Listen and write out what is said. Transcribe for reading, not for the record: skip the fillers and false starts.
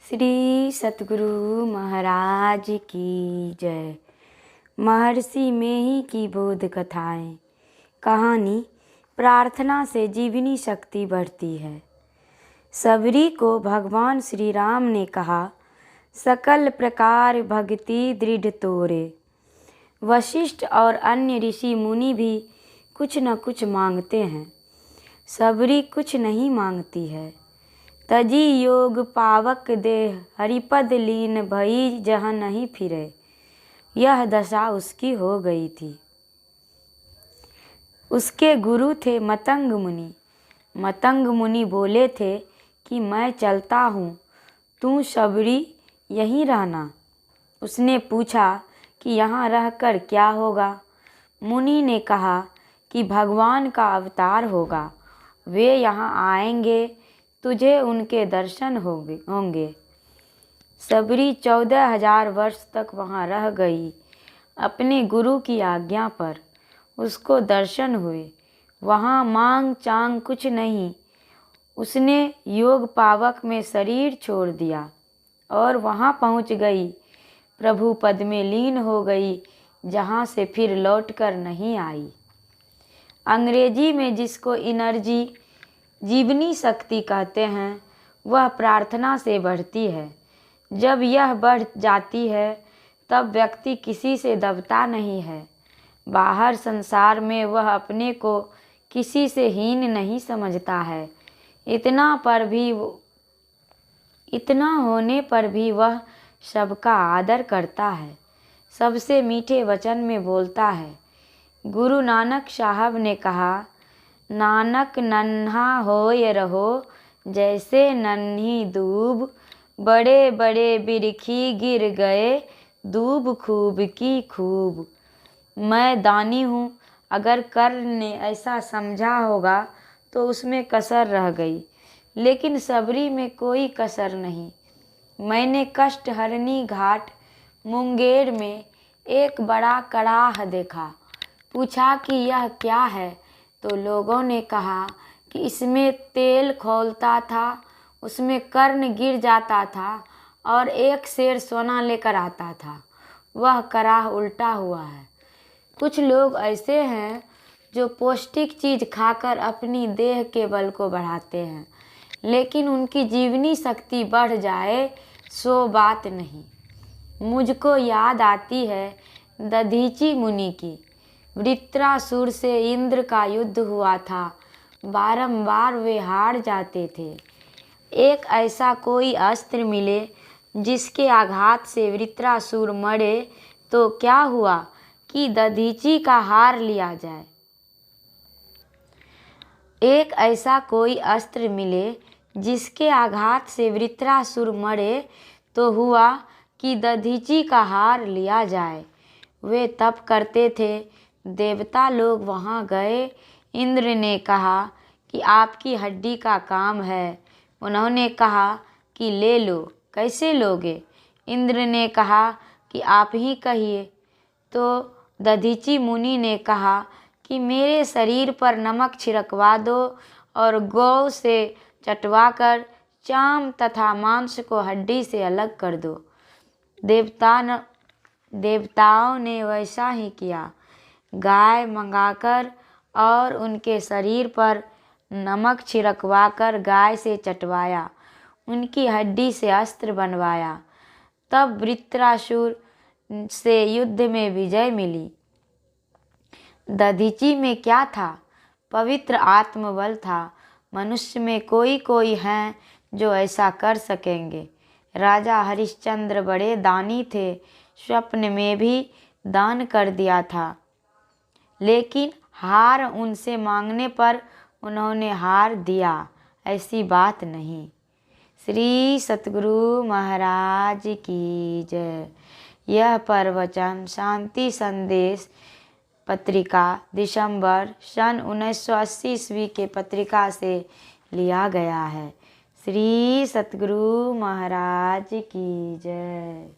श्री सतगुरु महाराज की जय। महर्षि में ही की बोध कथाएं। कहानी। प्रार्थना से जीवनी शक्ति बढ़ती है। सबरी को भगवान श्री राम ने कहा, सकल प्रकार भक्ति दृढ़ तोरे। वशिष्ठ और अन्य ऋषि मुनि भी कुछ न कुछ मांगते हैं। सबरी कुछ नहीं मांगती है। तजी योग पावक देह हरिपद लीन भई जहाँ नहीं फिरे। यह दशा उसकी हो गई थी। उसके गुरु थे मतंग मुनि। मतंग मुनि बोले थे कि मैं चलता हूँ, तू सबरी यहीं रहना। उसने पूछा कि यहाँ रहकर क्या होगा। मुनि ने कहा कि भगवान का अवतार होगा, वे यहाँ आएंगे, तुझे उनके दर्शन होंगे। सबरी 14,000 वर्ष तक वहाँ रह गई। अपने गुरु की आज्ञा पर उसको दर्शन हुए। वहाँ मांग चांग कुछ नहीं। उसने योग पावक में शरीर छोड़ दिया और वहाँ पहुँच गई। प्रभु पद में लीन हो गई, जहाँ से फिर लौट कर नहीं आई। अंग्रेजी में जिसको एनर्जी जीवनी शक्ति कहते हैं, वह प्रार्थना से बढ़ती है। जब यह बढ़ जाती है तब व्यक्ति किसी से दबता नहीं है। बाहर संसार में वह अपने को किसी से हीन नहीं समझता है। इतना होने पर भी वह सबका आदर करता है, सबसे मीठे वचन में बोलता है। गुरु नानक साहब ने कहा, नानक नन्हा होय रहो जैसे नन्ही दूब, बड़े बड़े बिरखी गिर गए दूब खूब की खूब। मैं दानी हूँ, अगर कर्ण ने ऐसा समझा होगा तो उसमें कसर रह गई, लेकिन सबरी में कोई कसर नहीं। मैंने कष्टहरणी घाट मुंगेर में एक बड़ा कड़ाह देखा। पूछा कि यह क्या है, तो लोगों ने कहा कि इसमें तेल खौलता था, उसमें कर्ण गिर जाता था और एक शेर सोना लेकर आता था। वह कड़ाह उल्टा हुआ है। कुछ लोग ऐसे हैं जो पौष्टिक चीज़ खाकर अपनी देह के बल को बढ़ाते हैं, लेकिन उनकी जीवनी शक्ति बढ़ जाए सो बात नहीं। मुझको याद आती है दधीची मुनि की। वृत्रासुर से इंद्र का युद्ध हुआ था। बारंबार वे हार जाते थे। एक ऐसा कोई अस्त्र मिले जिसके आघात से वृत्रासुर मरे तो क्या हुआ कि दधीची का हार लिया जाए। एक ऐसा कोई अस्त्र मिले जिसके आघात से वृत्रासुर मरे तो हुआ कि दधीची का हार लिया जाए। वे तप करते थे। देवता लोग वहाँ गए। इंद्र ने कहा कि आपकी हड्डी का काम है। उन्होंने कहा कि ले लो। कैसे लोगे? इंद्र ने कहा कि आप ही कहिए। तो दधीची मुनि ने कहा कि मेरे शरीर पर नमक छिड़कवा दो और गौ से चटवाकर चाम तथा मांस को हड्डी से अलग कर दो। देवताओं ने वैसा ही किया। गाय मंगाकर और उनके शरीर पर नमक छिड़कवाकर गाय से चटवाया, उनकी हड्डी से अस्त्र बनवाया। तब वृत्रासुर से युद्ध में विजय मिली। दधीची में क्या था? पवित्र आत्मबल था। मनुष्य में कोई कोई हैं जो ऐसा कर सकेंगे। राजा हरिश्चंद्र बड़े दानी थे, स्वप्न में भी दान कर दिया था, लेकिन हार उनसे मांगने पर उन्होंने हार दिया, ऐसी बात नहीं। श्री सतगुरु महाराज की जय। यह प्रवचन शांति संदेश पत्रिका दिसंबर सन 1980 ईस्वी के पत्रिका से लिया गया है। श्री सतगुरु महाराज की जय।